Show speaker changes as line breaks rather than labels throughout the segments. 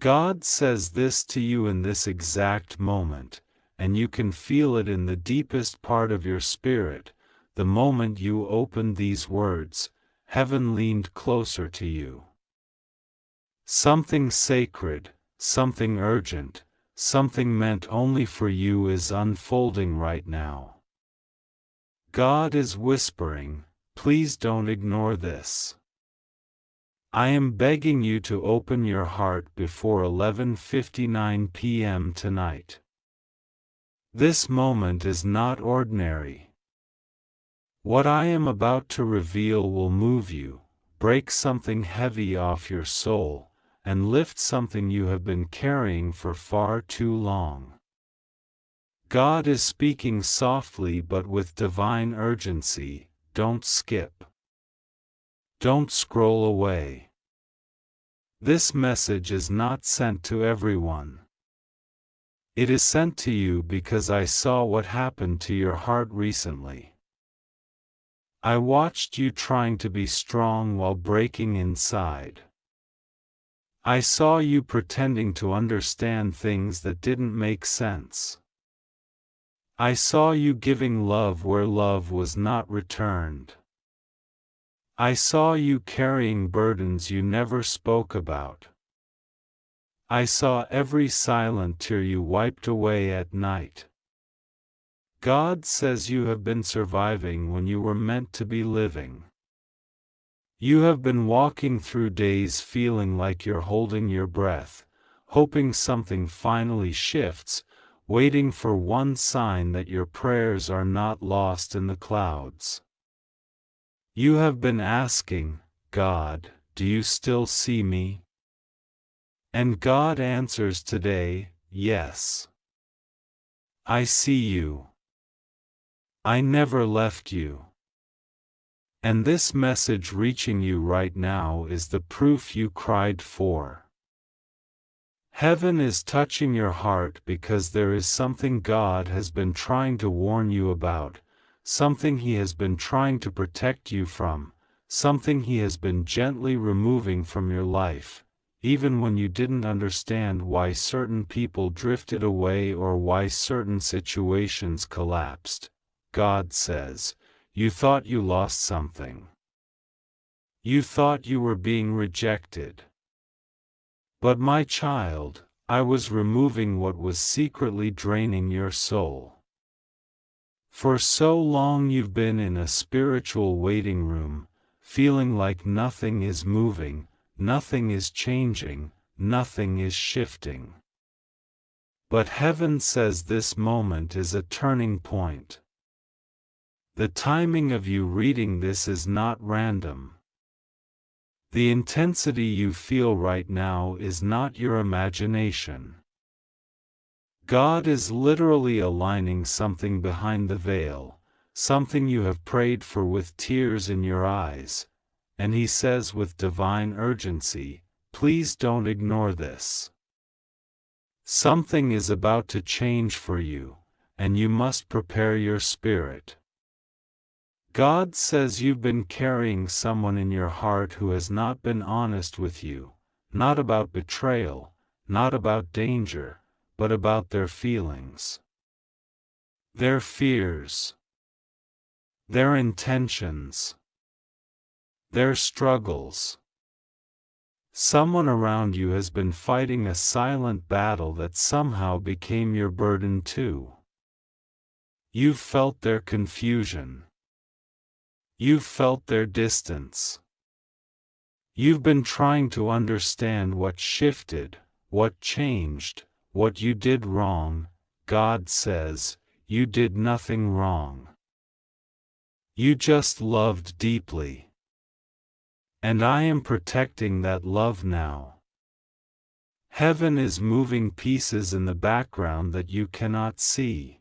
God says this to you in this exact moment, and you can feel it in the deepest part of your spirit. The moment you opened these words, heaven leaned closer to you. Something sacred, something urgent, something meant only for you is unfolding right now. God is whispering, please don't ignore this. I am begging you to open your heart before 11:59 p.m. tonight. This moment is not ordinary. What I am about to reveal will move you, break something heavy off your soul, and lift something you have been carrying for far too long. God is speaking softly but with divine urgency. Don't skip. Don't scroll away. This message is not sent to everyone. It is sent to you because I saw what happened to your heart recently. I watched you trying to be strong while breaking inside. I saw you pretending to understand things that didn't make sense. I saw you giving love where love was not returned. I saw you carrying burdens you never spoke about. I saw every silent tear you wiped away at night. God says you have been surviving when you were meant to be living. You have been walking through days feeling like you're holding your breath, hoping something finally shifts, waiting for one sign that your prayers are not lost in the clouds. You have been asking, God, do you still see me? And God answers today, yes. I see you. I never left you. And this message reaching you right now is the proof you cried for. Heaven is touching your heart because there is something God has been trying to warn you about, something He has been trying to protect you from, something He has been gently removing from your life, even when you didn't understand why certain people drifted away or why certain situations collapsed. God says, you thought you lost something. You thought you were being rejected. But my child, I was removing what was secretly draining your soul. For so long you've been in a spiritual waiting room, feeling like nothing is moving, nothing is changing, nothing is shifting. But heaven says this moment is a turning point. The timing of you reading this is not random. The intensity you feel right now is not your imagination. God is literally aligning something behind the veil, something you have prayed for with tears in your eyes, and He says with divine urgency, please don't ignore this. Something is about to change for you, and you must prepare your spirit. God says you've been carrying someone in your heart who has not been honest with you, not about betrayal, not about danger, but about their feelings, their fears, their intentions, their struggles. Someone around you has been fighting a silent battle that somehow became your burden too. You've felt their confusion. You've felt their distance. You've been trying to understand what shifted, what changed, what you did wrong. God says, you did nothing wrong. You just loved deeply. And I am protecting that love now. Heaven is moving pieces in the background that you cannot see.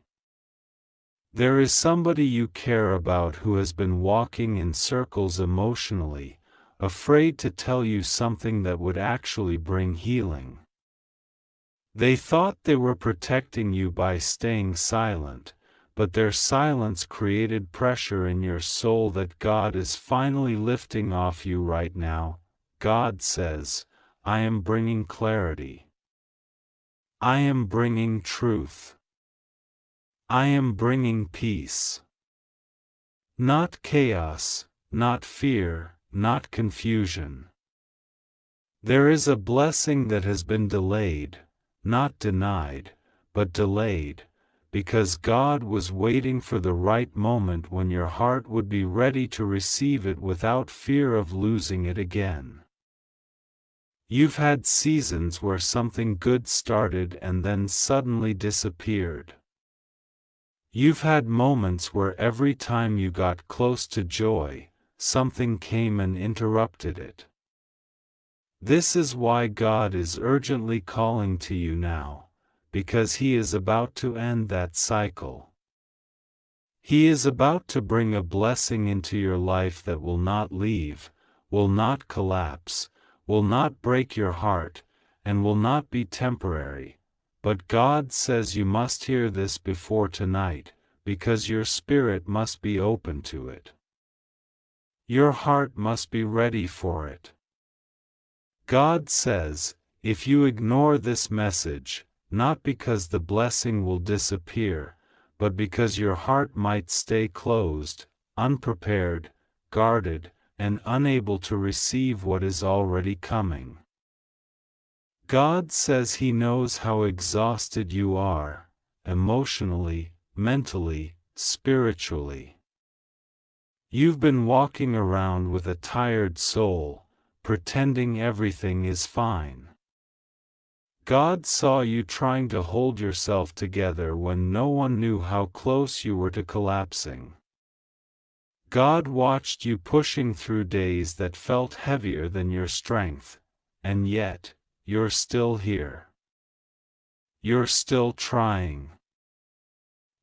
There is somebody you care about who has been walking in circles emotionally, afraid to tell you something that would actually bring healing. They thought they were protecting you by staying silent, but their silence created pressure in your soul that God is finally lifting off you right now. God says, I am bringing clarity. I am bringing truth. I am bringing peace. Not chaos, not fear, not confusion. There is a blessing that has been delayed, not denied, but delayed, because God was waiting for the right moment when your heart would be ready to receive it without fear of losing it again. You've had seasons where something good started and then suddenly disappeared. You've had moments where every time you got close to joy, something came and interrupted it. This is why God is urgently calling to you now, because He is about to end that cycle. He is about to bring a blessing into your life that will not leave, will not collapse, will not break your heart, and will not be temporary. But God says you must hear this before tonight, because your spirit must be open to it. Your heart must be ready for it. God says, if you ignore this message, not because the blessing will disappear, but because your heart might stay closed, unprepared, guarded, and unable to receive what is already coming. God says He knows how exhausted you are, emotionally, mentally, spiritually. You've been walking around with a tired soul, pretending everything is fine. God saw you trying to hold yourself together when no one knew how close you were to collapsing. God watched you pushing through days that felt heavier than your strength, and yet, you're still here. You're still trying.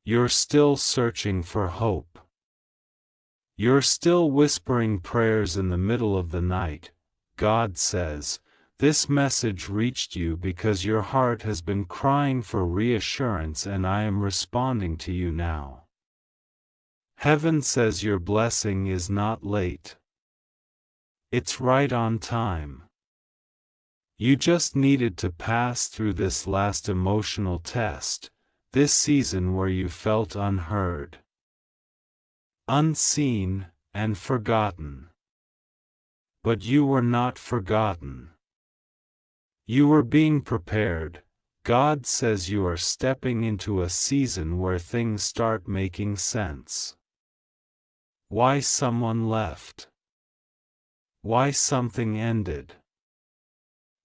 You're still searching for hope. You're still whispering prayers in the middle of the night. God says, this message reached you because your heart has been crying for reassurance and I am responding to you now. Heaven says your blessing is not late. It's right on time. You just needed to pass through this last emotional test, this season where you felt unheard, unseen, and forgotten. But you were not forgotten. You were being prepared. God says you are stepping into a season where things start making sense. Why someone left. Why something ended.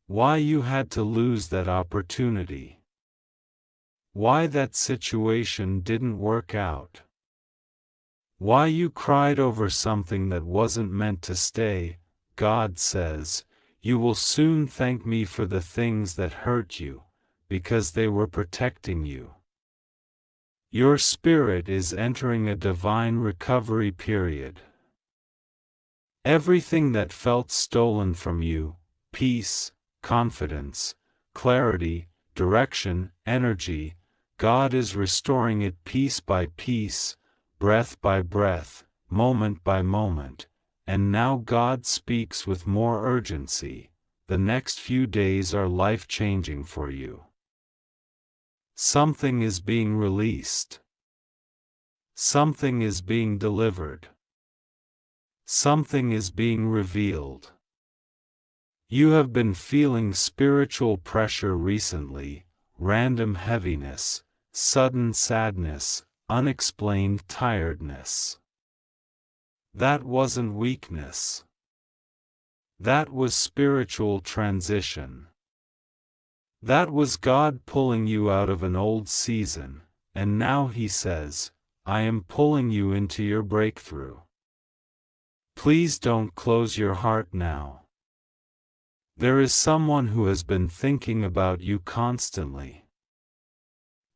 Why you had to lose that opportunity. Why that situation didn't work out. Why you cried over something that wasn't meant to stay. God says, you will soon thank me for the things that hurt you, because they were protecting you. Your spirit is entering a divine recovery period. Everything that felt stolen from you, peace, confidence, clarity, direction, energy, God is restoring it piece by piece, breath by breath, moment by moment. And now God speaks with more urgency. The next few days are life-changing for you. Something is being released. Something is being delivered. Something is being revealed. You have been feeling spiritual pressure recently, random heaviness, sudden sadness, unexplained tiredness. That wasn't weakness. That was spiritual transition. That was God pulling you out of an old season, and now He says, I am pulling you into your breakthrough. Please don't close your heart now. There is someone who has been thinking about you constantly.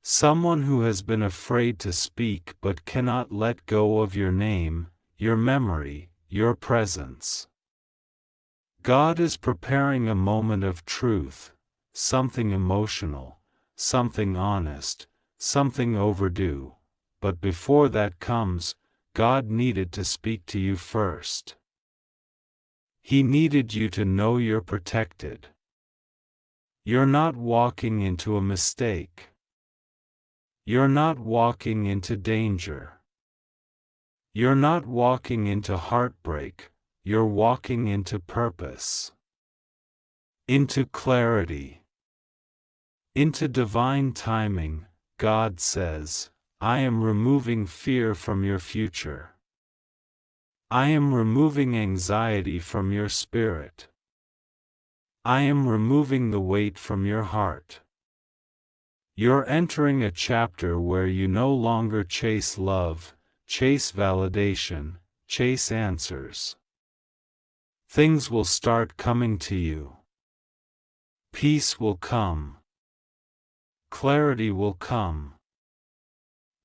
Someone who has been afraid to speak but cannot let go of your name, your memory, your presence. God is preparing a moment of truth, something emotional, something honest, something overdue, but before that comes, God needed to speak to you first. He needed you to know you're protected. You're not walking into a mistake. You're not walking into danger. You're not walking into heartbreak, you're walking into purpose. Into clarity. Into divine timing. God says, I am removing fear from your future. I am removing anxiety from your spirit. I am removing the weight from your heart. You're entering a chapter where you no longer chase love, chase validation, chase answers. Things will start coming to you. Peace will come. Clarity will come.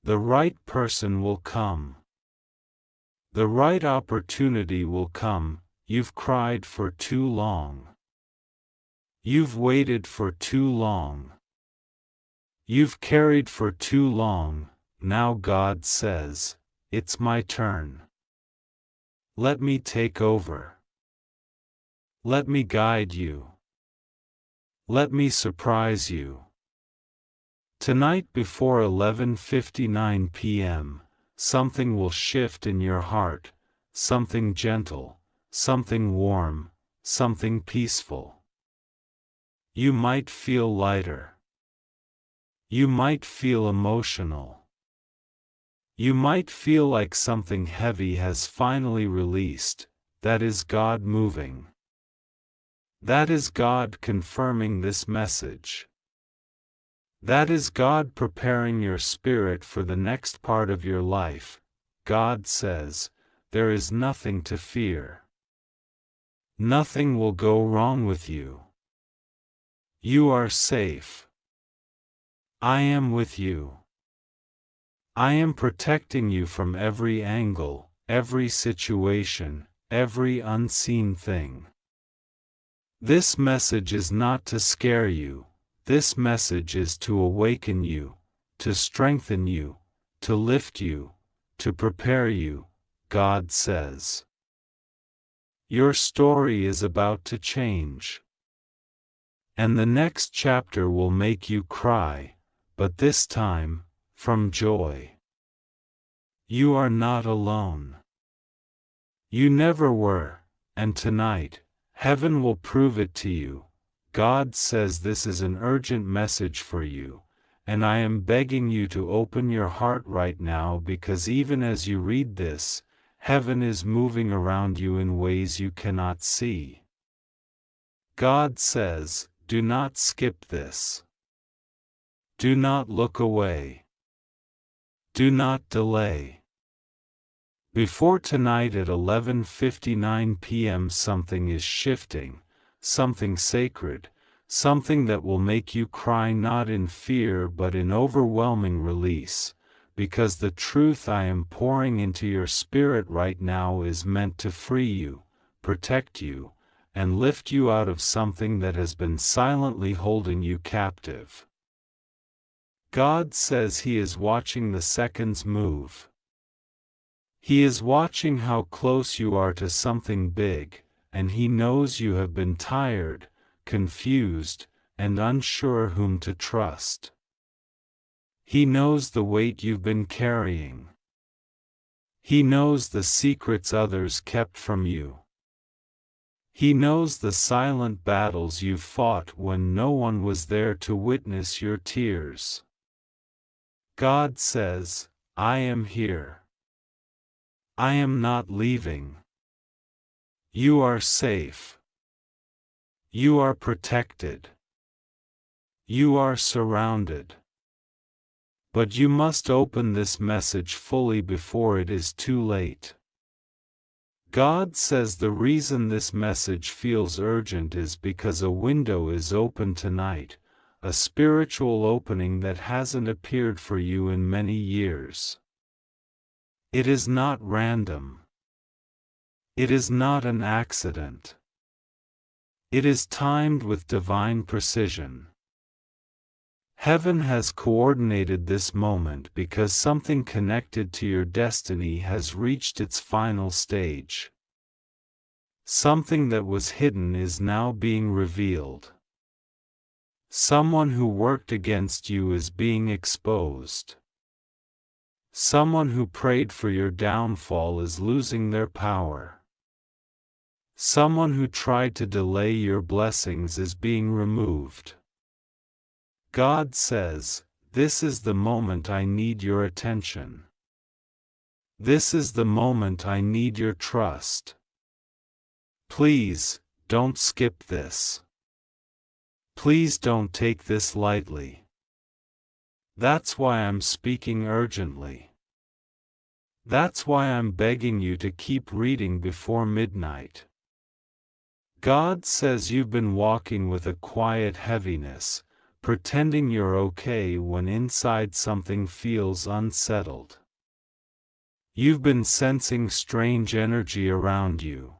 The right person will come. The right opportunity will come. You've cried for too long. You've waited for too long. You've carried for too long. Now God says, it's my turn. Let me take over. Let me guide you. Let me surprise you. Tonight before 11:59 p.m., something will shift in your heart, something gentle, something warm, something peaceful. You might feel lighter. You might feel emotional. You might feel like something heavy has finally released. That is God moving. That is God confirming this message. That is God preparing your spirit for the next part of your life. God says, there is nothing to fear. Nothing will go wrong with you. You are safe. I am with you. I am protecting you from every angle, every situation, every unseen thing. This message is not to scare you. This message is to awaken you, to strengthen you, to lift you, to prepare you, God says. Your story is about to change. And the next chapter will make you cry, but this time, from joy. You are not alone. You never were, and tonight, heaven will prove it to you. God says this is an urgent message for you, and I am begging you to open your heart right now because even as you read this, heaven is moving around you in ways you cannot see. God says, do not skip this. Do not look away. Do not delay. Before tonight at 11:59 p.m. something is shifting, something sacred, something that will make you cry not in fear but in overwhelming release, because the truth I am pouring into your spirit right now is meant to free you, protect you, and lift you out of something that has been silently holding you captive. God says He is watching the seconds move. He is watching how close you are to something big, and He knows you have been tired, confused, and unsure whom to trust. He knows the weight you've been carrying. He knows the secrets others kept from you. He knows the silent battles you fought when no one was there to witness your tears. God says, I am here. I am not leaving. You are safe. You are protected. You are surrounded. But you must open this message fully before it is too late. God says the reason this message feels urgent is because a window is open tonight, a spiritual opening that hasn't appeared for you in many years. It is not random. It is not an accident. It is timed with divine precision. Heaven has coordinated this moment because something connected to your destiny has reached its final stage. Something that was hidden is now being revealed. Someone who worked against you is being exposed. Someone who prayed for your downfall is losing their power. Someone who tried to delay your blessings is being removed. God says, "This is the moment I need your attention. This is the moment I need your trust. Please, don't skip this. Please don't take this lightly. That's why I'm speaking urgently. That's why I'm begging you to keep reading before midnight." God says you've been walking with a quiet heaviness, pretending you're okay when inside something feels unsettled. You've been sensing strange energy around you.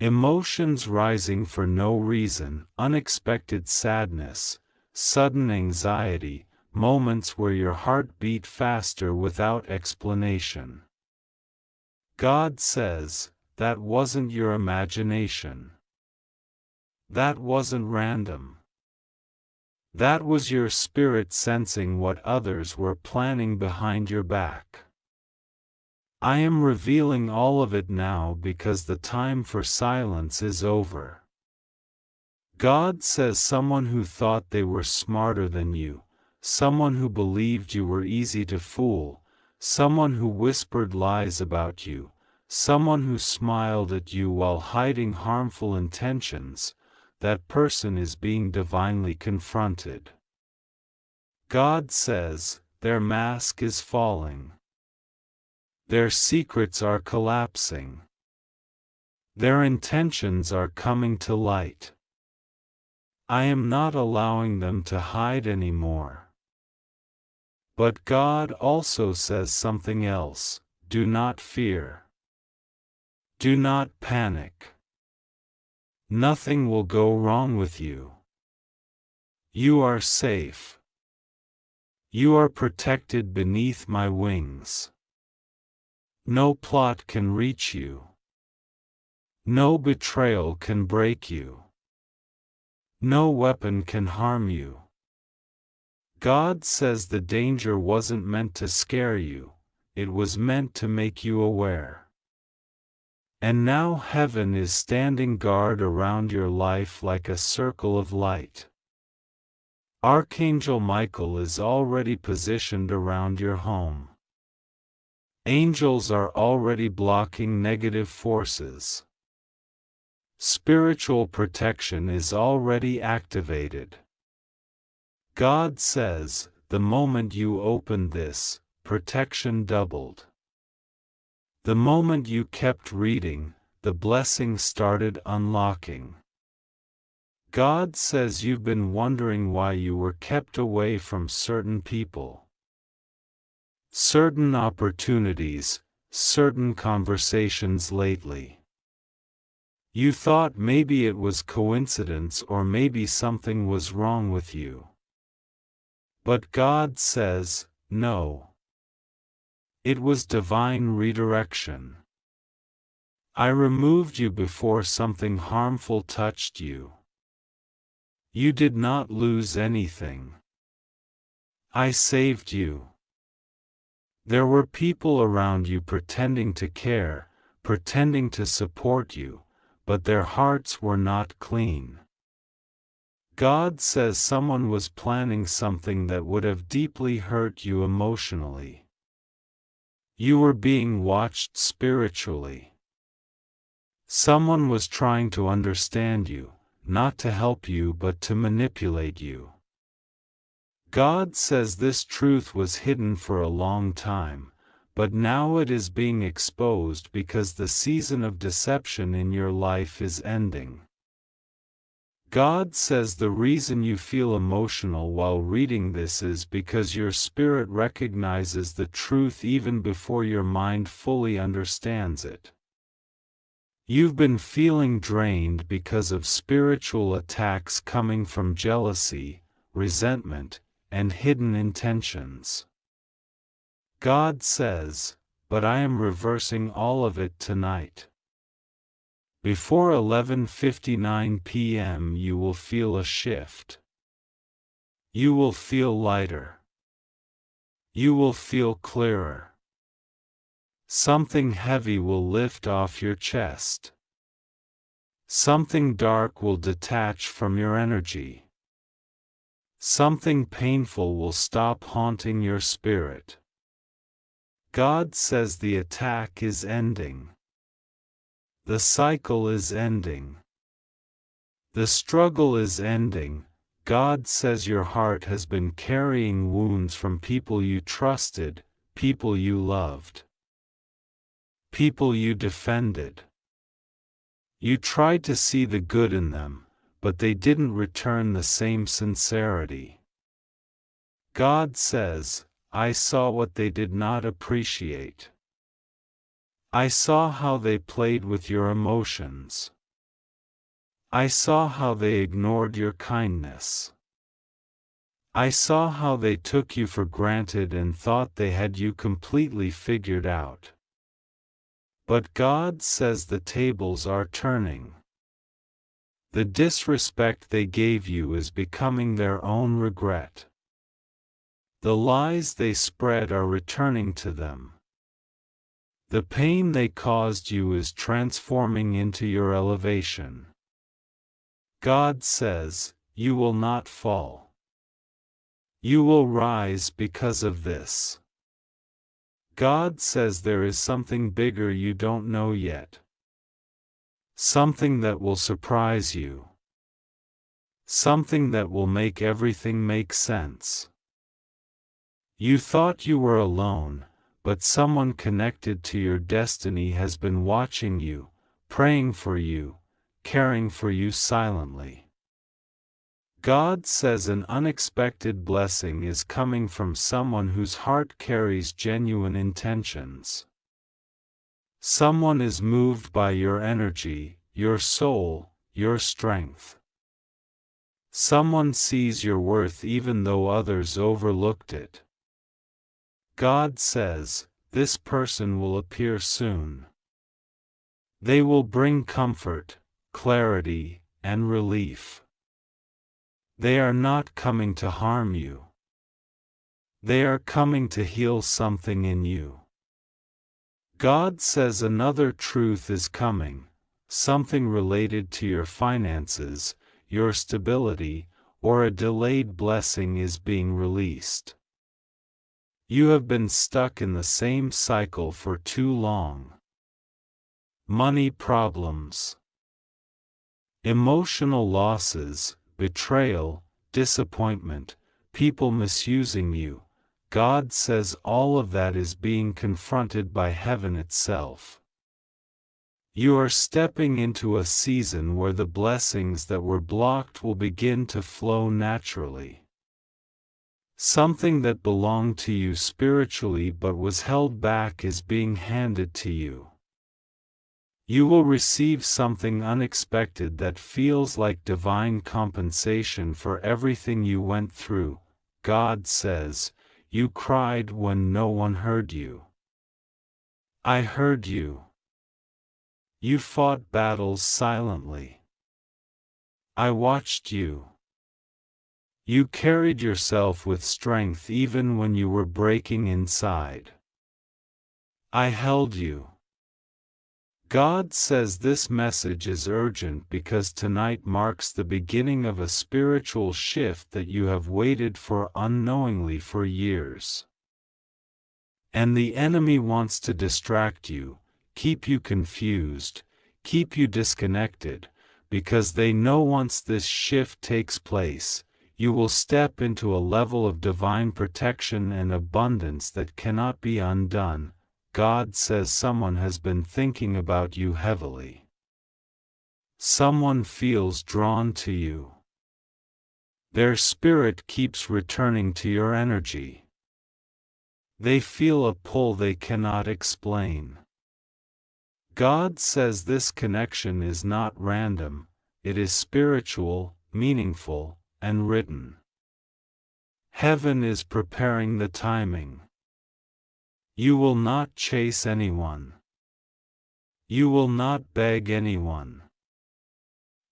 Emotions rising for no reason, unexpected sadness, sudden anxiety, moments where your heart beat faster without explanation. God says, that wasn't your imagination. That wasn't random. That was your spirit sensing what others were planning behind your back. I am revealing all of it now because the time for silence is over. God says someone who thought they were smarter than you, someone who believed you were easy to fool, someone who whispered lies about you, someone who smiled at you while hiding harmful intentions, that person is being divinely confronted. God says, their mask is falling. Their secrets are collapsing. Their intentions are coming to light. I am not allowing them to hide anymore. But God also says something else. Do not fear. Do not panic. Nothing will go wrong with you. You are safe. You are protected beneath my wings. No plot can reach you. No betrayal can break you. No weapon can harm you. God says the danger wasn't meant to scare you, it was meant to make you aware. And now heaven is standing guard around your life like a circle of light. Archangel Michael is already positioned around your home. Angels are already blocking negative forces. Spiritual protection is already activated. God says, the moment you opened this, protection doubled. The moment you kept reading, the blessing started unlocking. God says you've been wondering why you were kept away from certain people, certain opportunities, certain conversations lately. You thought maybe it was coincidence or maybe something was wrong with you. But God says, no. It was divine redirection. I removed you before something harmful touched you. You did not lose anything. I saved you. There were people around you pretending to care, pretending to support you, but their hearts were not clean. God says someone was planning something that would have deeply hurt you emotionally. You were being watched spiritually. Someone was trying to understand you, not to help you but to manipulate you. God says this truth was hidden for a long time, but now it is being exposed because the season of deception in your life is ending. God says the reason you feel emotional while reading this is because your spirit recognizes the truth even before your mind fully understands it. You've been feeling drained because of spiritual attacks coming from jealousy, resentment, and hidden intentions. God says, but I am reversing all of it tonight. Before 11:59 p.m. you will feel a shift. You will feel lighter. You will feel clearer. Something heavy will lift off your chest. Something dark will detach from your energy. Something painful will stop haunting your spirit. God says the attack is ending. The cycle is ending. The struggle is ending. God says your heart has been carrying wounds from people you trusted, people you loved, people you defended. You tried to see the good in them, but they didn't return the same sincerity. God says, I saw what they did not appreciate. I saw how they played with your emotions. I saw how they ignored your kindness. I saw how they took you for granted and thought they had you completely figured out. But God says the tables are turning. The disrespect they gave you is becoming their own regret. The lies they spread are returning to them. The pain they caused you is transforming into your elevation. God says, you will not fall. You will rise because of this. God says there is something bigger you don't know yet. Something that will surprise you. Something that will make everything make sense. You thought you were alone, but someone connected to your destiny has been watching you, praying for you, caring for you silently. God says an unexpected blessing is coming from someone whose heart carries genuine intentions. Someone is moved by your energy, your soul, your strength. Someone sees your worth even though others overlooked it. God says, this person will appear soon. They will bring comfort, clarity, and relief. They are not coming to harm you. They are coming to heal something in you. God says another truth is coming, something related to your finances, your stability, or a delayed blessing is being released. You have been stuck in the same cycle for too long. Money problems, emotional losses, betrayal, disappointment, people misusing you. God says all of that is being confronted by heaven itself. You are stepping into a season where the blessings that were blocked will begin to flow naturally. Something that belonged to you spiritually but was held back is being handed to you. You will receive something unexpected that feels like divine compensation for everything you went through. God says, you cried when no one heard you. I heard you. You fought battles silently. I watched you. You carried yourself with strength even when you were breaking inside. I held you. God says this message is urgent because tonight marks the beginning of a spiritual shift that you have waited for unknowingly for years. And the enemy wants to distract you, keep you confused, keep you disconnected, because they know once this shift takes place, you will step into a level of divine protection and abundance that cannot be undone. God says someone has been thinking about you heavily. Someone feels drawn to you. Their spirit keeps returning to your energy. They feel a pull they cannot explain. God says this connection is not random, it is spiritual, meaningful, and written. Heaven is preparing the timing. You will not chase anyone. You will not beg anyone.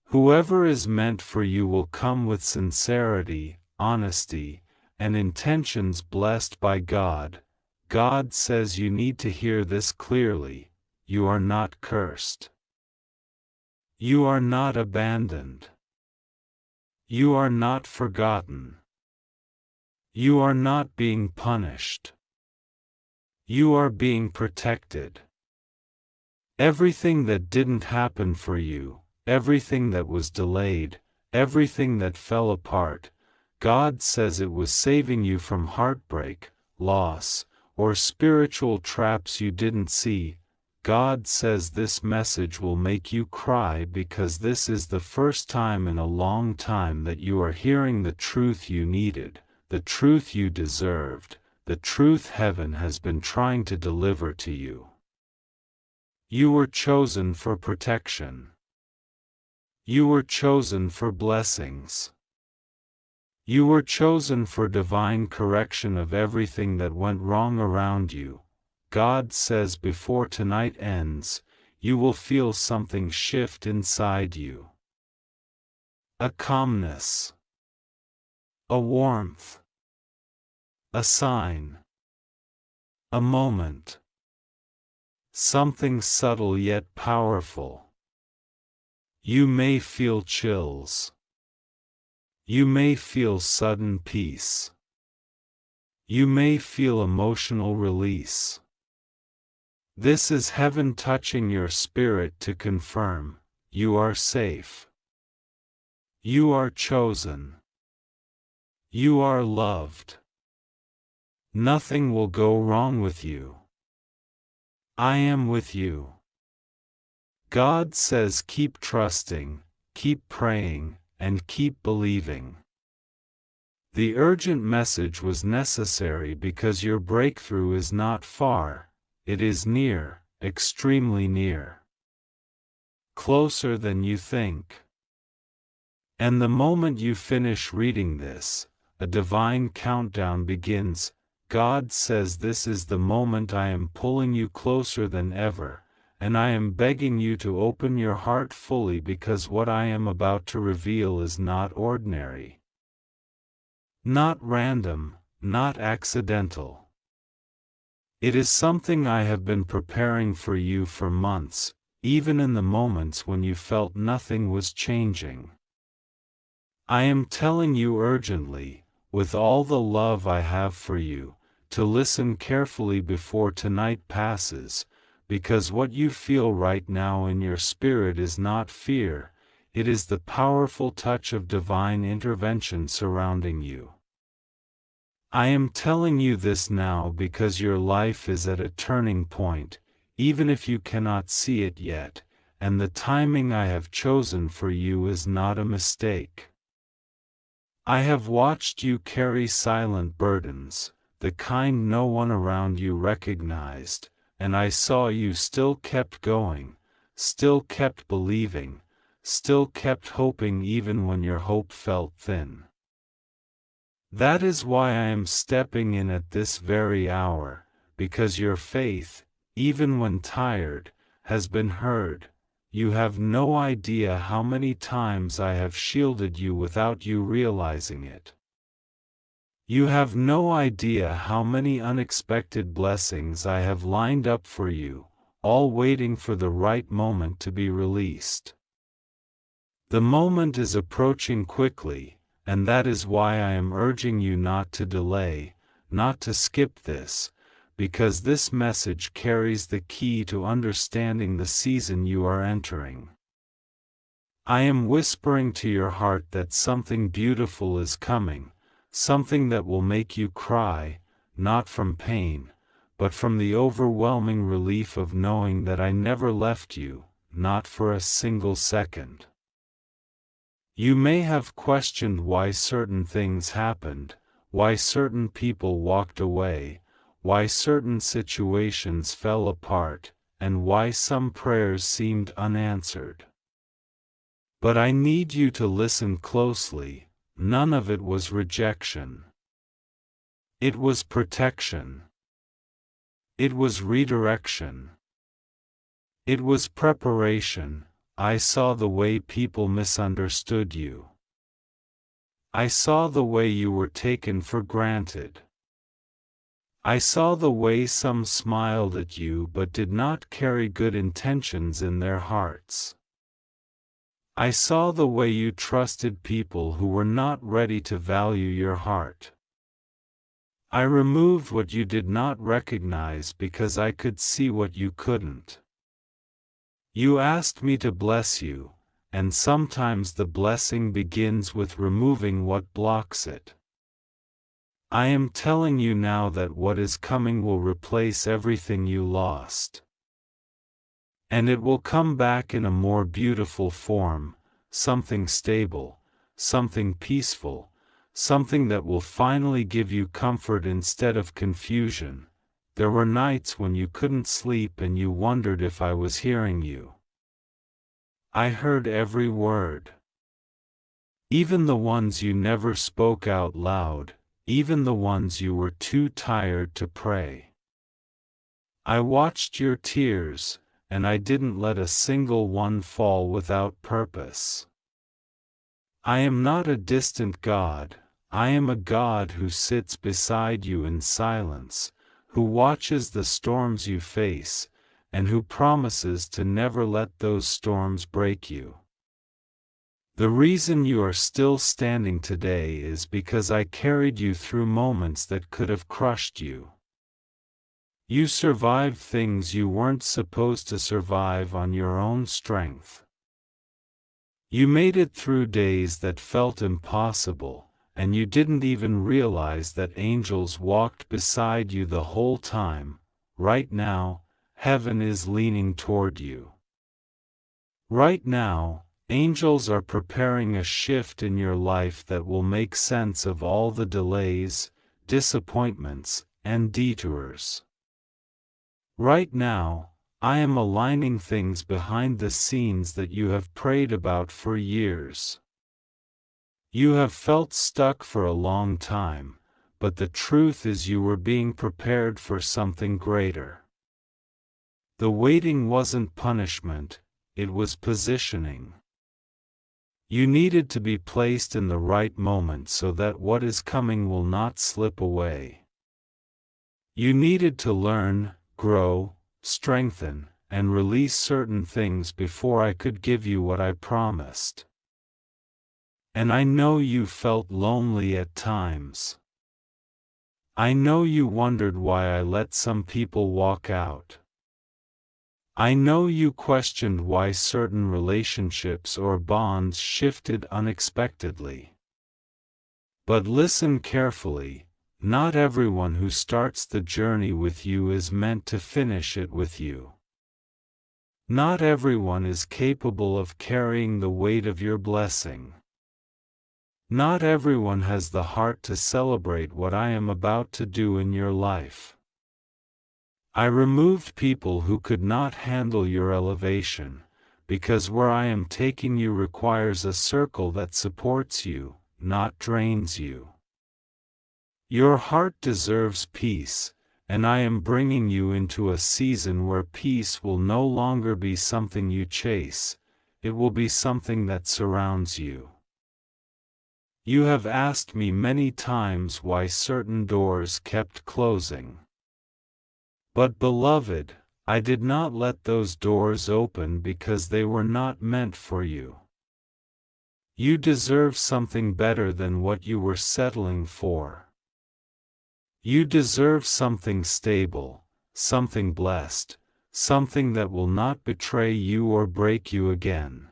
Whoever is meant for you will come with sincerity, honesty, and intentions blessed by God. God says you need to hear this clearly: you are not cursed. You are not abandoned. You are not forgotten. You are not being punished. You are being protected. Everything that didn't happen for you, everything that was delayed, everything that fell apart, God says it was saving you from heartbreak, loss, or spiritual traps you didn't see. God says this message will make you cry because this is the first time in a long time that you are hearing the truth you needed, the truth you deserved, the truth heaven has been trying to deliver to you. You were chosen for protection. You were chosen for blessings. You were chosen for divine correction of everything that went wrong around you. God says before tonight ends, you will feel something shift inside you. A calmness. A warmth. A sign. A moment. Something subtle yet powerful. You may feel chills. You may feel sudden peace. You may feel emotional release. This is heaven touching your spirit to confirm, you are safe. You are chosen. You are loved. Nothing will go wrong with you. I am with you. God says keep trusting, keep praying, and keep believing. The urgent message was necessary because your breakthrough is not far, it is near, extremely near. Closer than you think. And the moment you finish reading this, a divine countdown begins. God says this is the moment I am pulling you closer than ever, and I am begging you to open your heart fully because what I am about to reveal is not ordinary. Not random, not accidental. It is something I have been preparing for you for months, even in the moments when you felt nothing was changing. I am telling you urgently, with all the love I have for you, to listen carefully before tonight passes, because what you feel right now in your spirit is not fear, it is the powerful touch of divine intervention surrounding you. I am telling you this now because your life is at a turning point, even if you cannot see it yet, and the timing I have chosen for you is not a mistake. I have watched you carry silent burdens, the kind no one around you recognized, and I saw you still kept going, still kept believing, still kept hoping even when your hope felt thin. That is why I am stepping in at this very hour, because your faith, even when tired, has been heard. You have no idea how many times I have shielded you without you realizing it. You have no idea how many unexpected blessings I have lined up for you, all waiting for the right moment to be released. The moment is approaching quickly, and that is why I am urging you not to delay, not to skip this, because this message carries the key to understanding the season you are entering. I am whispering to your heart that something beautiful is coming, something that will make you cry, not from pain, but from the overwhelming relief of knowing that I never left you, not for a single second. You may have questioned why certain things happened, why certain people walked away, why certain situations fell apart, and why some prayers seemed unanswered. But I need you to listen closely. None of it was rejection. It was protection. It was redirection. It was preparation. I saw the way people misunderstood you. I saw the way you were taken for granted. I saw the way some smiled at you but did not carry good intentions in their hearts. I saw the way you trusted people who were not ready to value your heart. I removed what you did not recognize because I could see what you couldn't. You asked me to bless you, and sometimes the blessing begins with removing what blocks it. I am telling you now that what is coming will replace everything you lost. And it will come back in a more beautiful form, something stable, something peaceful, something that will finally give you comfort instead of confusion. There were nights when you couldn't sleep and you wondered if I was hearing you. I heard every word. Even the ones you never spoke out loud, even the ones you were too tired to pray. I watched your tears, and I didn't let a single one fall without purpose. I am not a distant God, I am a God who sits beside you in silence, who watches the storms you face, and who promises to never let those storms break you. The reason you are still standing today is because I carried you through moments that could have crushed you. You survived things you weren't supposed to survive on your own strength. You made it through days that felt impossible, and you didn't even realize that angels walked beside you the whole time. Right now, heaven is leaning toward you. Right now, angels are preparing a shift in your life that will make sense of all the delays, disappointments, and detours. Right now, I am aligning things behind the scenes that you have prayed about for years. You have felt stuck for a long time, but the truth is you were being prepared for something greater. The waiting wasn't punishment, it was positioning. You needed to be placed in the right moment so that what is coming will not slip away. You needed to learn, grow, strengthen, and release certain things before I could give you what I promised. And I know you felt lonely at times. I know you wondered why I let some people walk out. I know you questioned why certain relationships or bonds shifted unexpectedly. But listen carefully, not everyone who starts the journey with you is meant to finish it with you. Not everyone is capable of carrying the weight of your blessing. Not everyone has the heart to celebrate what I am about to do in your life. I removed people who could not handle your elevation, because where I am taking you requires a circle that supports you, not drains you. Your heart deserves peace, and I am bringing you into a season where peace will no longer be something you chase, it will be something that surrounds you. You have asked me many times why certain doors kept closing. But beloved, I did not let those doors open because they were not meant for you. You deserve something better than what you were settling for. You deserve something stable, something blessed, something that will not betray you or break you again.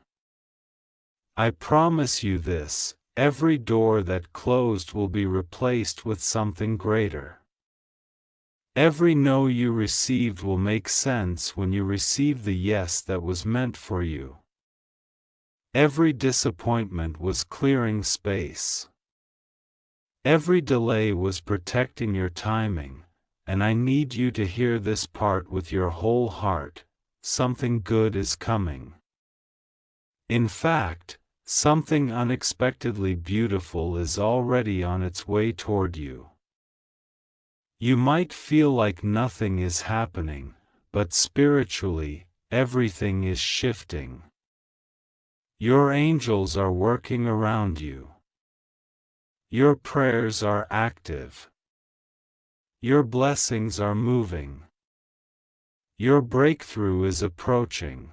I promise you this, every door that closed will be replaced with something greater. Every no you received will make sense when you receive the yes that was meant for you. Every disappointment was clearing space. Every delay was protecting your timing, and I need you to hear this part with your whole heart. Something good is coming. In fact, something unexpectedly beautiful is already on its way toward you. You might feel like nothing is happening, but spiritually, everything is shifting. Your angels are working around you. Your prayers are active. Your blessings are moving. Your breakthrough is approaching.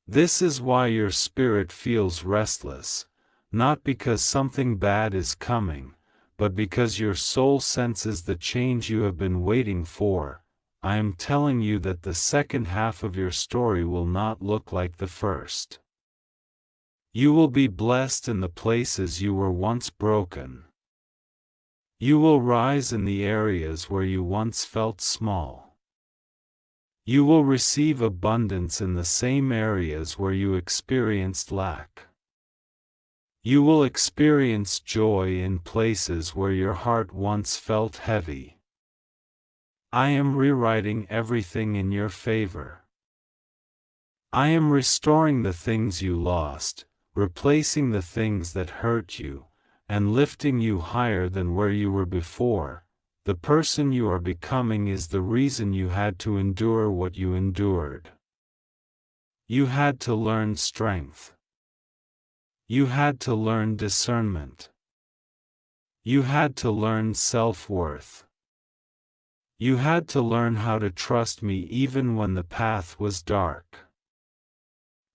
This is why your spirit feels restless, not because something bad is coming, but because your soul senses the change you have been waiting for. I am telling you that the second half of your story will not look like the first. You will be blessed in the places you were once broken. You will rise in the areas where you once felt small. You will receive abundance in the same areas where you experienced lack. You will experience joy in places where your heart once felt heavy. I am rewriting everything in your favor. I am restoring the things you lost, replacing the things that hurt you, and lifting you higher than where you were before. The person you are becoming is the reason you had to endure what you endured. You had to learn strength. You had to learn discernment. You had to learn self-worth. You had to learn how to trust me even when the path was dark.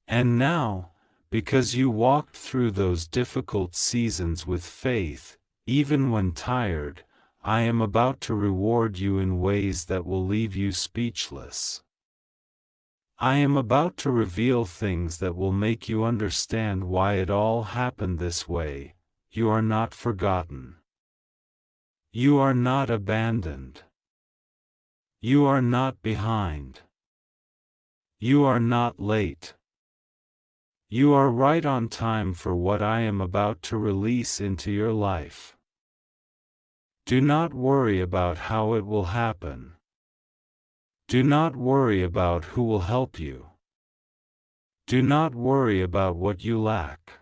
And now, because you walked through those difficult seasons with faith, even when tired, I am about to reward you in ways that will leave you speechless. I am about to reveal things that will make you understand why it all happened this way. You are not forgotten. You are not abandoned. You are not behind. You are not late. You are right on time for what I am about to release into your life. Do not worry about how it will happen. Do not worry about who will help you. Do not worry about what you lack.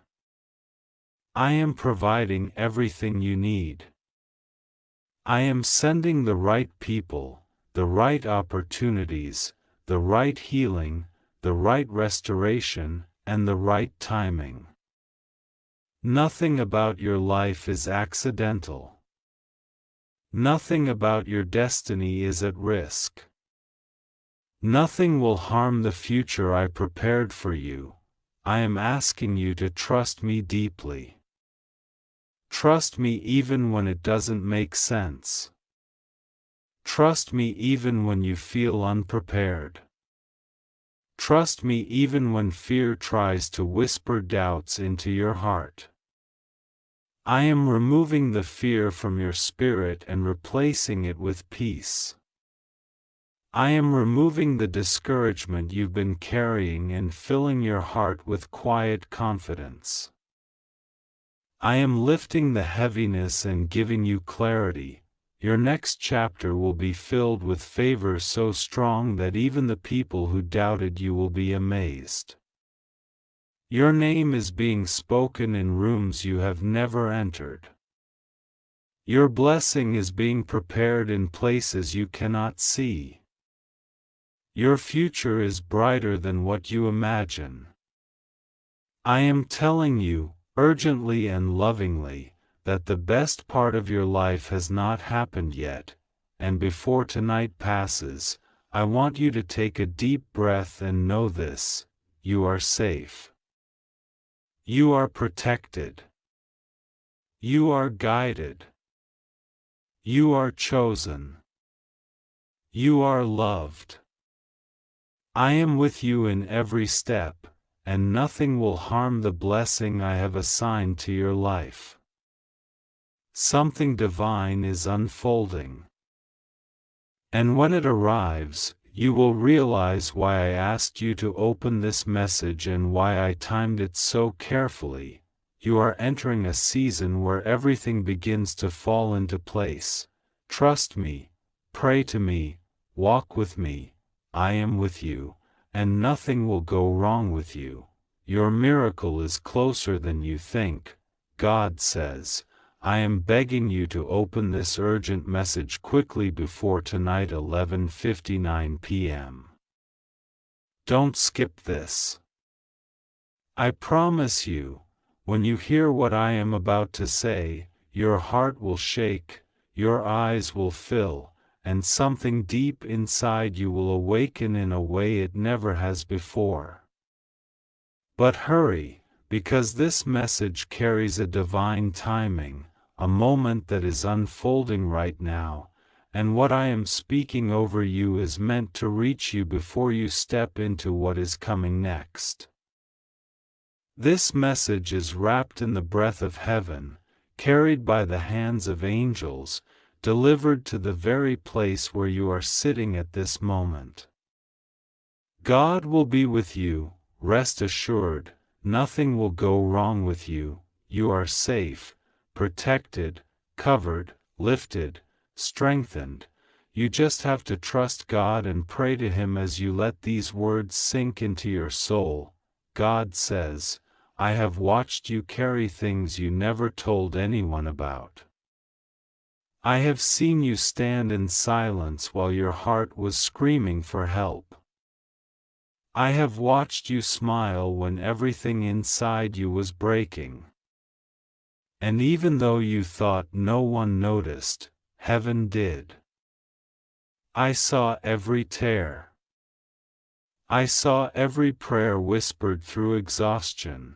I am providing everything you need. I am sending the right people, the right opportunities, the right healing, the right restoration, and the right timing. Nothing about your life is accidental. Nothing about your destiny is at risk. Nothing will harm the future I prepared for you. I am asking you to trust me deeply. Trust me even when it doesn't make sense. Trust me even when you feel unprepared. Trust me even when fear tries to whisper doubts into your heart. I am removing the fear from your spirit and replacing it with peace. I am removing the discouragement you've been carrying and filling your heart with quiet confidence. I am lifting the heaviness and giving you clarity. Your next chapter will be filled with favor so strong that even the people who doubted you will be amazed. Your name is being spoken in rooms you have never entered. Your blessing is being prepared in places you cannot see. Your future is brighter than what you imagine. I am telling you, urgently and lovingly, that the best part of your life has not happened yet, and before tonight passes, I want you to take a deep breath and know this: you are safe. You are protected. You are guided. You are chosen. You are loved. I am with you in every step, and nothing will harm the blessing I have assigned to your life. Something divine is unfolding. And when it arrives, you will realize why I asked you to open this message and why I timed it so carefully. You are entering a season where everything begins to fall into place. Trust me, pray to me, walk with me. I am with you, and nothing will go wrong with you. Your miracle is closer than you think. God says, I am begging you to open this urgent message quickly before tonight 11:59 p.m. Don't skip this. I promise you, when you hear what I am about to say, your heart will shake, your eyes will fill, and something deep inside you will awaken in a way it never has before. But hurry, because this message carries a divine timing, a moment that is unfolding right now, and what I am speaking over you is meant to reach you before you step into what is coming next. This message is wrapped in the breath of heaven, carried by the hands of angels, delivered to the very place where you are sitting at this moment. God will be with you, rest assured, nothing will go wrong with you, you are safe, protected, covered, lifted, strengthened. You just have to trust God and pray to Him as you let these words sink into your soul. God says, I have watched you carry things you never told anyone about. I have seen you stand in silence while your heart was screaming for help. I have watched you smile when everything inside you was breaking. And even though you thought no one noticed, heaven did. I saw every tear. I saw every prayer whispered through exhaustion.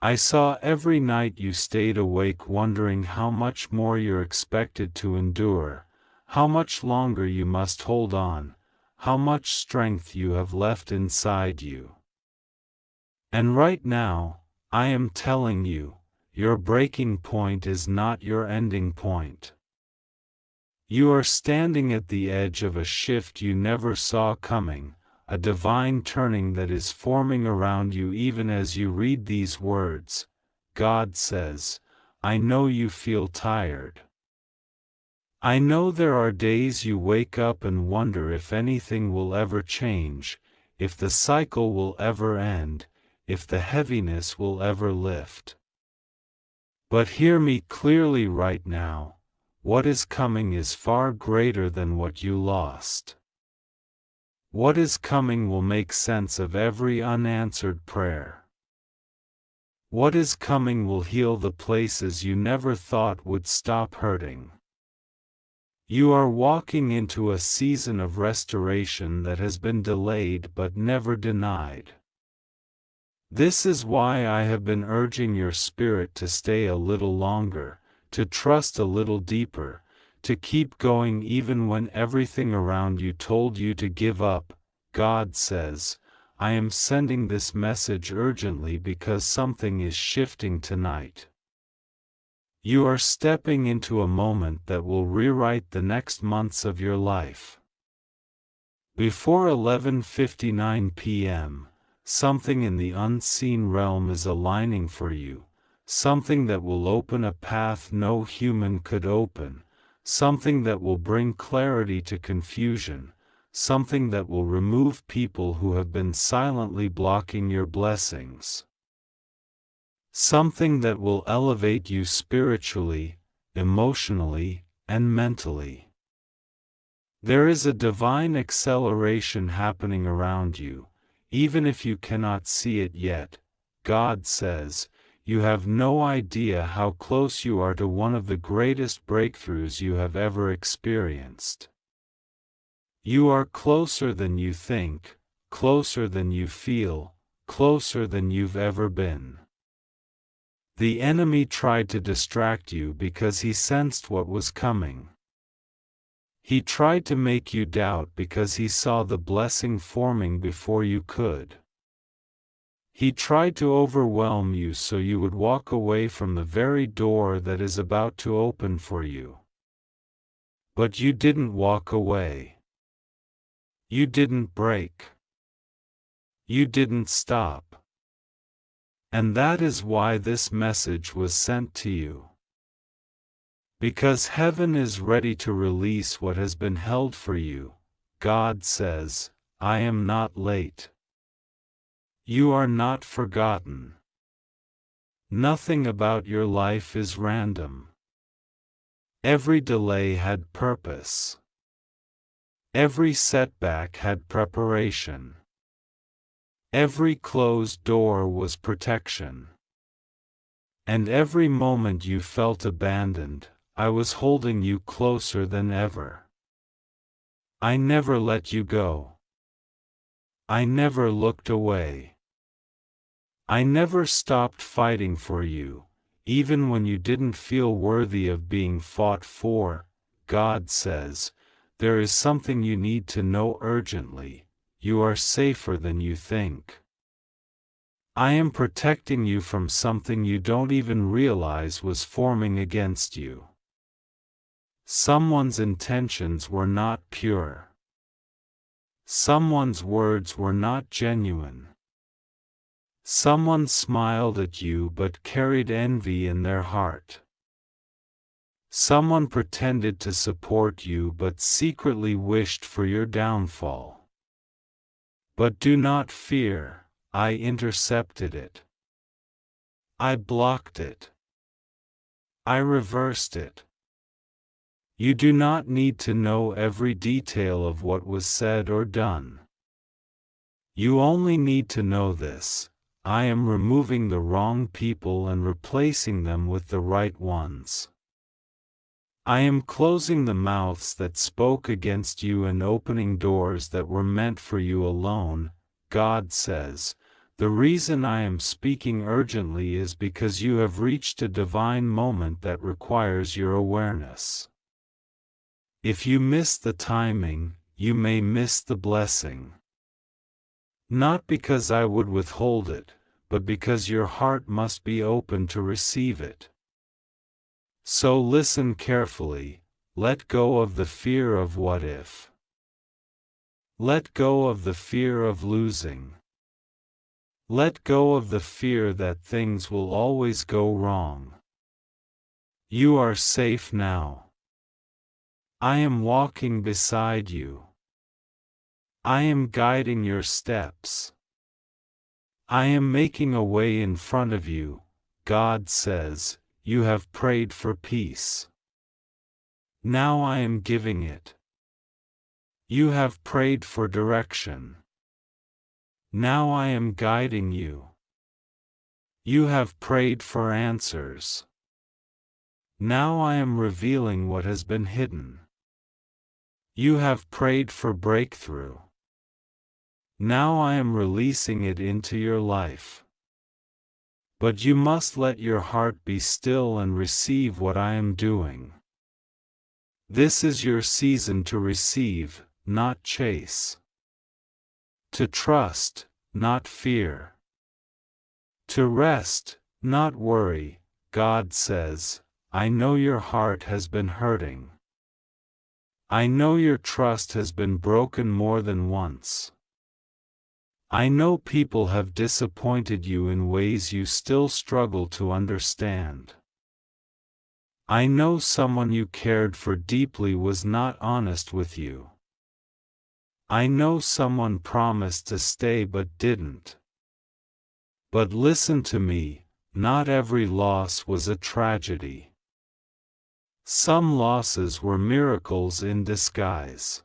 I saw every night you stayed awake wondering how much more you're expected to endure, how much longer you must hold on, how much strength you have left inside you. And right now, I am telling you, your breaking point is not your ending point. You are standing at the edge of a shift you never saw coming, a divine turning that is forming around you even as you read these words. God says, I know you feel tired. I know there are days you wake up and wonder if anything will ever change, if the cycle will ever end, if the heaviness will ever lift. But hear me clearly right now, what is coming is far greater than what you lost. What is coming will make sense of every unanswered prayer. What is coming will heal the places you never thought would stop hurting. You are walking into a season of restoration that has been delayed but never denied. This is why I have been urging your spirit to stay a little longer, to trust a little deeper, to keep going even when everything around you told you to give up. God says, I am sending this message urgently because something is shifting tonight. You are stepping into a moment that will rewrite the next months of your life. Before 11:59 p.m., something in the unseen realm is aligning for you, something that will open a path no human could open, something that will bring clarity to confusion, something that will remove people who have been silently blocking your blessings. Something that will elevate you spiritually, emotionally, and mentally. There is a divine acceleration happening around you, even if you cannot see it yet. God says, you have no idea how close you are to one of the greatest breakthroughs you have ever experienced. You are closer than you think, closer than you feel, closer than you've ever been. The enemy tried to distract you because he sensed what was coming. He tried to make you doubt because he saw the blessing forming before you could. He tried to overwhelm you so you would walk away from the very door that is about to open for you. But you didn't walk away. You didn't break. You didn't stop. And that is why this message was sent to you. Because heaven is ready to release what has been held for you, God says, I am not late. You are not forgotten. Nothing about your life is random. Every delay had purpose. Every setback had preparation. Every closed door was protection. And every moment you felt abandoned, I was holding you closer than ever. I never let you go. I never looked away. I never stopped fighting for you, even when you didn't feel worthy of being fought for. God says, there is something you need to know urgently: you are safer than you think. I am protecting you from something you don't even realize was forming against you. Someone's intentions were not pure. Someone's words were not genuine. Someone smiled at you but carried envy in their heart. Someone pretended to support you but secretly wished for your downfall. But do not fear, I intercepted it. I blocked it. I reversed it. You do not need to know every detail of what was said or done. You only need to know this: I am removing the wrong people and replacing them with the right ones. I am closing the mouths that spoke against you and opening doors that were meant for you alone. God says, the reason I am speaking urgently is because you have reached a divine moment that requires your awareness. If you miss the timing, you may miss the blessing. Not because I would withhold it, but because your heart must be open to receive it. So listen carefully, let go of the fear of what if. Let go of the fear of losing. Let go of the fear that things will always go wrong. You are safe now. I am walking beside you. I am guiding your steps. I am making a way in front of you. God says, you have prayed for peace. Now I am giving it. You have prayed for direction. Now I am guiding you. You have prayed for answers. Now I am revealing what has been hidden. You have prayed for breakthrough. Now I am releasing it into your life. But you must let your heart be still and receive what I am doing. This is your season to receive, not chase. To trust, not fear. To rest, not worry. God says, I know your heart has been hurting. I know your trust has been broken more than once. I know people have disappointed you in ways you still struggle to understand. I know someone you cared for deeply was not honest with you. I know someone promised to stay but didn't. But listen to me, not every loss was a tragedy. Some losses were miracles in disguise.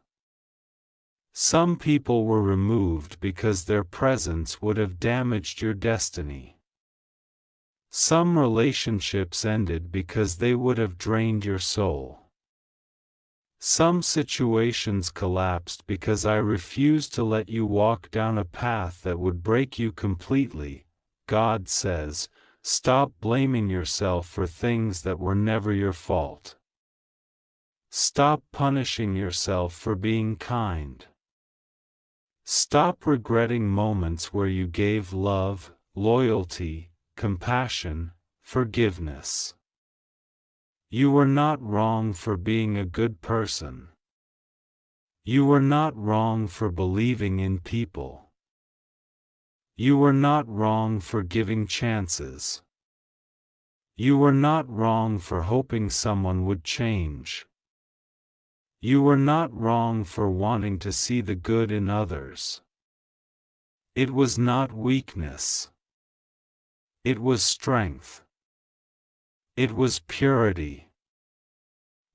Some people were removed because their presence would have damaged your destiny. Some relationships ended because they would have drained your soul. Some situations collapsed because I refused to let you walk down a path that would break you completely. God says, stop blaming yourself for things that were never your fault. Stop punishing yourself for being kind. Stop regretting moments where you gave love, loyalty, compassion, forgiveness. You were not wrong for being a good person. You were not wrong for believing in people. You were not wrong for giving chances. You were not wrong for hoping someone would change. You were not wrong for wanting to see the good in others. It was not weakness. It was strength. It was purity.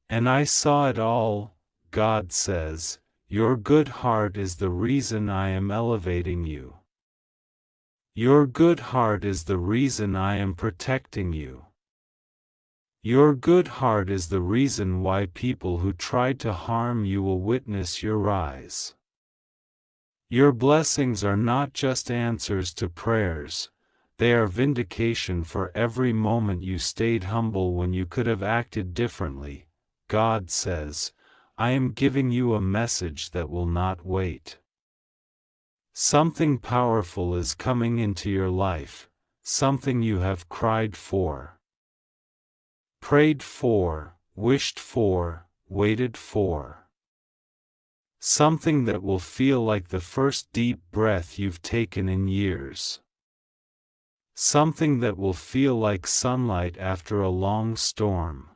And I saw it all. God says, your good heart is the reason I am elevating you. Your good heart is the reason I am protecting you. Your good heart is the reason why people who tried to harm you will witness your rise. Your blessings are not just answers to prayers, they are vindication for every moment you stayed humble when you could have acted differently. God says, I am giving you a message that will not wait. Something powerful is coming into your life, something you have cried for, prayed for, wished for, waited for. Something that will feel like the first deep breath you've taken in years. Something that will feel like sunlight after a long storm.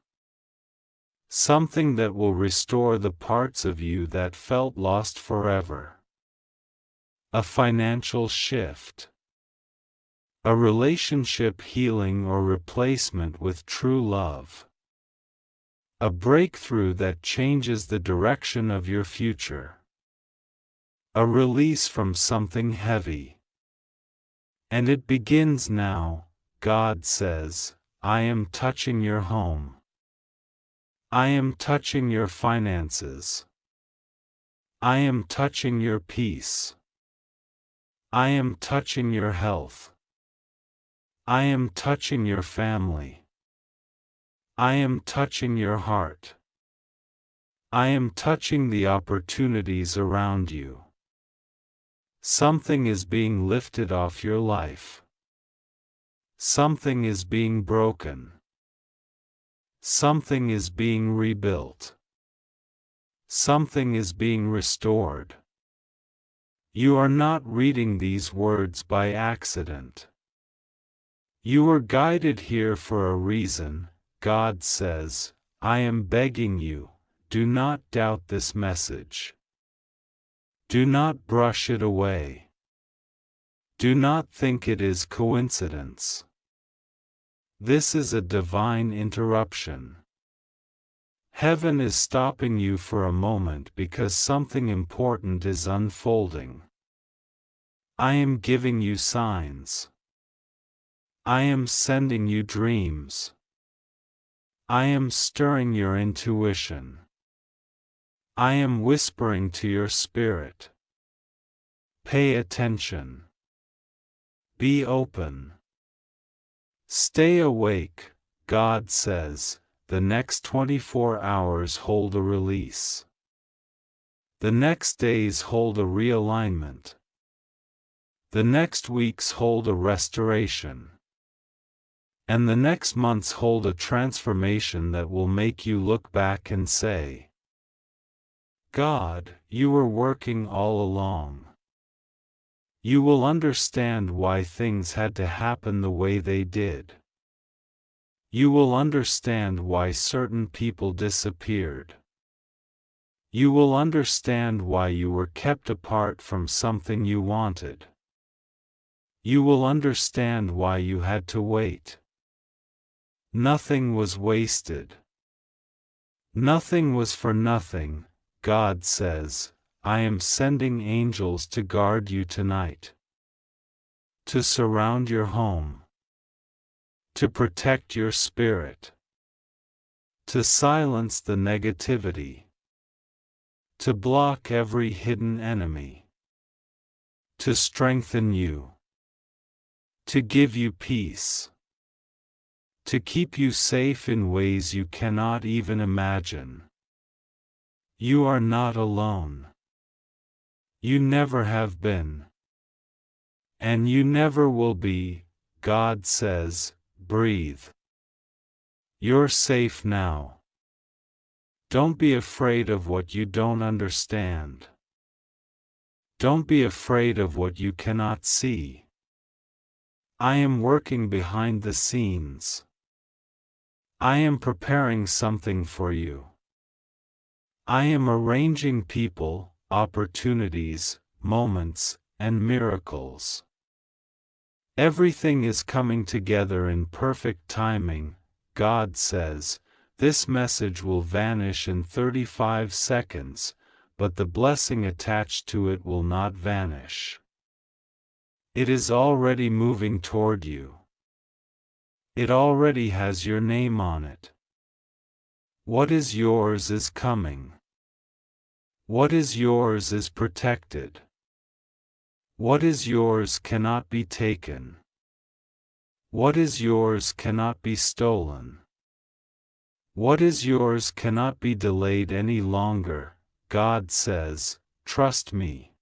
Something that will restore the parts of you that felt lost forever. A financial shift. A relationship healing or replacement with true love. A breakthrough that changes the direction of your future. A release from something heavy. And it begins now, God says, I am touching your home. I am touching your finances. I am touching your peace. I am touching your health. I am touching your family. I am touching your heart. I am touching the opportunities around you. Something is being lifted off your life. Something is being broken. Something is being rebuilt. Something is being restored. You are not reading these words by accident. You were guided here for a reason. God says, I am begging you, do not doubt this message. Do not brush it away. Do not think it is coincidence. This is a divine interruption. Heaven is stopping you for a moment because something important is unfolding. I am giving you signs. I am sending you dreams. I am stirring your intuition. I am whispering to your spirit. Pay attention. Be open. Stay awake, God says, the next 24 hours hold a release. The next days hold a realignment. The next weeks hold a restoration. And the next months hold a transformation that will make you look back and say, God, you were working all along. You will understand why things had to happen the way they did. You will understand why certain people disappeared. You will understand why you were kept apart from something you wanted. You will understand why you had to wait. Nothing was wasted. Nothing was for nothing. God says, I am sending angels to guard you tonight. To surround your home. To protect your spirit. To silence the negativity. To block every hidden enemy. To strengthen you. To give you peace. To keep you safe in ways you cannot even imagine. You are not alone. You never have been. And you never will be. God says, breathe. You're safe now. Don't be afraid of what you don't understand. Don't be afraid of what you cannot see. I am working behind the scenes. I am preparing something for you. I am arranging people, opportunities, moments, and miracles. Everything is coming together in perfect timing. God says, this message will vanish in 35 seconds, but the blessing attached to it will not vanish. It is already moving toward you. It already has your name on it. What is yours is coming. What is yours is protected. What is yours cannot be taken. What is yours cannot be stolen. What is yours cannot be delayed any longer. God says, "Trust me."